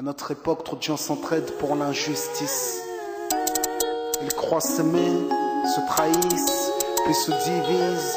À notre époque, trop de gens s'entraident pour l'injustice. Ils croient s'aimer, se trahissent, puis se divisent.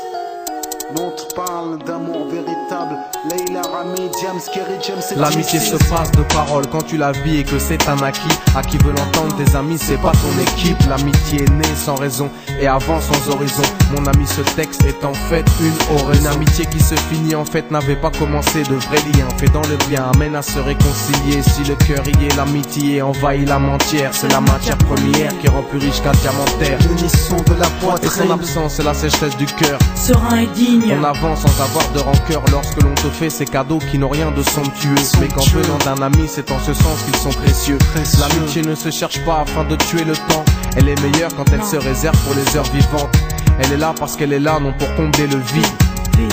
Nous on te parle d'amour véritable. Leila, Rami, Diams, Kerry, James et L'amitié se passe de paroles quand tu la vis et que c'est un acquis. À qui veut l'entendre, tes amis, c'est pas ton équipe. L'amitié est née sans raison et avant sans horizon. Mon ami, ce texte est en fait une oraison. Une amitié qui se finit en fait n'avait pas commencé. De vrais liens faits dans le bien amène à se réconcilier. Si le cœur y est, l'amitié envahit la mentière. C'est la matière première qui rend plus riche qu'un diamantaire. L'unisson de la poitrine et son absence, c'est la sécheresse du cœur. Serein et digne. On avance sans avoir de rancœur lorsque l'on te fait ces cadeaux qui n'ont rien de somptueux. Mais qu'en venant d'un ami, c'est en ce sens qu'ils sont précieux. L'amitié ne se cherche pas afin de tuer le temps. Elle est meilleure quand elle se réserve pour les heures vivantes. Elle est là parce qu'elle est là, non pour combler le vide.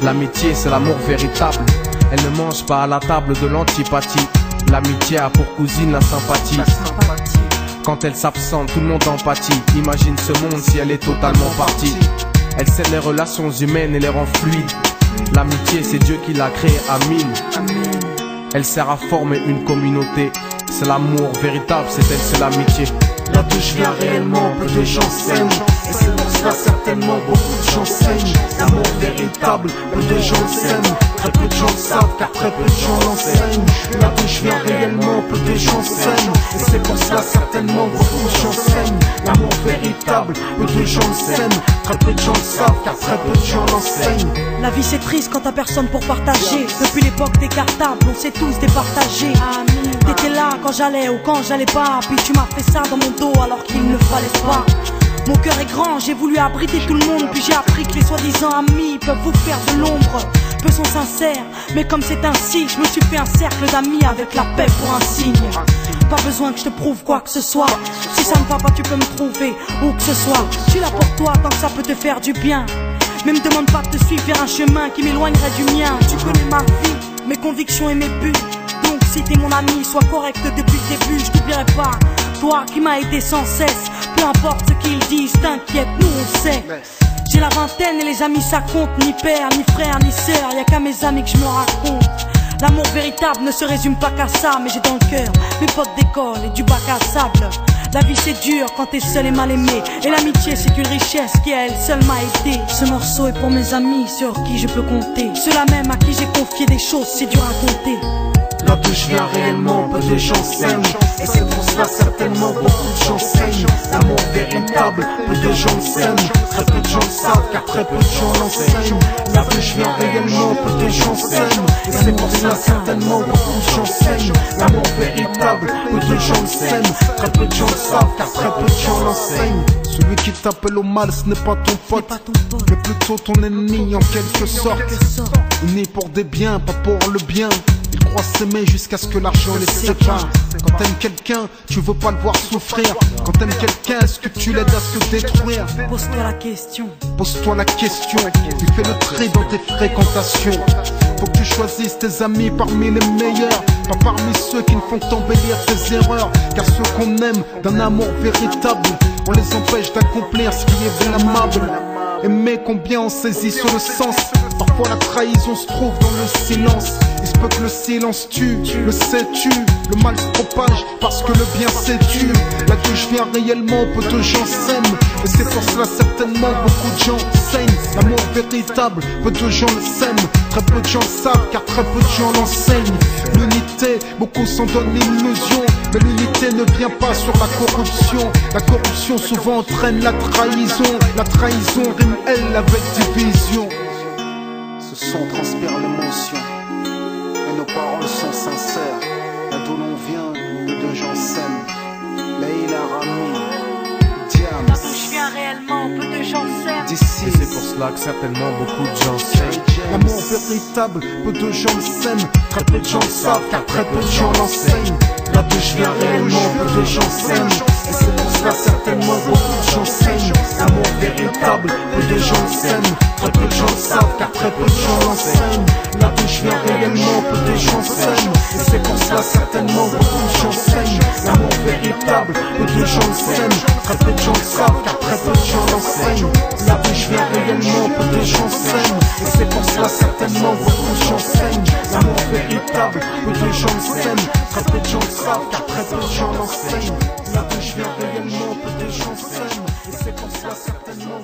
L'amitié, c'est l'amour véritable. Elle ne mange pas à la table de l'antipathie. L'amitié a pour cousine la sympathie. Quand elle s'absente, tout le monde empathie. Imagine ce monde si elle est totalement partie. Elle scelle les relations humaines et les rend fluides. L'amitié, c'est Dieu qui l'a créée, Amin. Elle sert à former une communauté. C'est l'amour véritable, c'est elle, c'est l'amitié. Là d'où je viens réellement, peu de gens s'aiment. Et c'est pour cela certainement beaucoup de gens saignent. L'amour véritable, peu de gens s'aiment. Très peu de gens le savent car très peu de gens l'enseignent. Là d'où je viens réellement, peu de gens s'aiment. Et c'est pour cela certainement beaucoup de gens saignent. L'amour véritable, peu de gens le s'aiment. Très peu de gens le savent car très peu de gens l'enseignent. La vie c'est triste quand t'as personne pour partager. Depuis l'époque des cartables, on s'est tous départagés. T'étais là quand j'allais ou quand j'allais pas. Puis tu m'as fait ça dans mon dos alors qu'il ne fallait pas. Mon cœur est grand, j'ai voulu abriter tout le monde. Puis j'ai appris que les soi-disant amis peuvent vous faire de l'ombre. Peu sont sincères, mais comme c'est ainsi, je me suis fait un cercle d'amis avec la paix pour un signe. Pas besoin que je te prouve quoi que ce soit. Si ça ne va pas, tu peux me trouver où que ce soit. Je suis là pour toi tant que ça peut te faire du bien. Mais me demande pas de te suivre vers un chemin qui m'éloignerait du mien. Tu connais ma vie, mes convictions et mes buts. Donc si t'es mon ami, sois correct depuis le début. Je t'oublierai pas, toi qui m'as aidé sans cesse. Peu importe ce qu'ils disent, t'inquiète, nous on sait. J'ai la vingtaine et les amis ça compte. Ni père, ni frère, ni sœur, y'a qu'à mes amis que je me raconte. L'amour véritable ne se résume pas qu'à ça. Mais j'ai dans le cœur mes potes d'école et du bac à sable. La vie c'est dur quand t'es seul et mal aimé. Et l'amitié c'est une richesse qui à elle seule m'a aidé. Ce morceau est pour mes amis sur qui je peux compter. Ceux-là même à qui j'ai confié des choses si dur à compter. Là d'où je viens réellement, peu de gens s'aiment. Et c'est pour cela certainement beaucoup de gens saignent. L'amour véritable, peu de gens s'aiment. Très peu de gens le savent car très peu de gens l'enseignent. Là d'où je viens réellement, peu de gens s'aiment. Et c'est pour cela certainement beaucoup de gens saignent. L'amour véritable, peu de gens le s'aiment. Très peu de gens le savent car très peu de gens l'enseignent. Celui qui t'appelle au mal, ce n'est pas ton pote, mais plutôt ton ennemi en quelque sorte. Né pour des biens, pas pour le bien. Ils croient s'aimer jusqu'à ce que l'argent les sépare. Quand t'aimes quelqu'un, tu veux pas le voir souffrir. Quand t'aimes quelqu'un, est-ce que tu l'aides à se détruire? Pose-toi la question. Pose-toi la question. Tu fais le tri dans tes fréquentations. Faut que tu choisisses tes amis parmi les meilleurs, pas parmi ceux qui ne font qu'embellir tes erreurs. Car ceux qu'on aime d'un amour véritable, on les empêche d'accomplir ce qui est blâmable. Aimer combien on saisit sur le sens. Parfois la trahison se trouve dans le silence. Il se peut que le silence tue, le sais-tu. Le mal se propage parce que le bien s'étue. Là d'où je viens réellement, peu de gens s'aiment. Et c'est pour cela certainement beaucoup de gens saignent. L'amour véritable, peu de gens le s'aiment. Très peu de gens le savent car très peu de gens l'enseignent. L'unité, beaucoup s'en donnent l'illusion. Mais l'unité ne vient pas sur la corruption. La corruption souvent entraîne la trahison. La trahison rime elle avec division. Ce son transpire l'émotion et nos paroles sont sincères. Là d'où l'on vient, peu de gens s'aiment. Leila, Rami, Diams. Là d'où je viens réellement, peu de gens s'aiment. D'ici, Et c'est pour cela que certainement beaucoup de gens s'aiment. l'amour véritable, peu de gens le s'aiment. Très peu de gens le savent car très peu de gens l'enseignent. Là d'où je viens réellement, peu de gens s'aiment. Et c'est pour cela cela certainement beaucoup de gens s'aiment. L'amour véritable, peu de gens s'aiment. Très peu de gens le savent car très peu de gens l'enseignent. Là d'où je viens réellement, peu de gens s'aiment. Et c'est pour cela certainement beaucoup de gens s'aiment. L'amour véritable, peu de gens le s'aiment. Très peu de gens le savent car très peu de gens l'enseignent. Là d'où je viens réellement, peu de gens s'aiment. Et c'est pour cela certainement beaucoup de gens s'aiment. L'amour véritable, peu de gens le s'aiment. Très peu de gens le savent car très peu de gens l'enseignent. Là d'où je viens réellement, peu de gens s'aiment. Et c'est pour cela certainement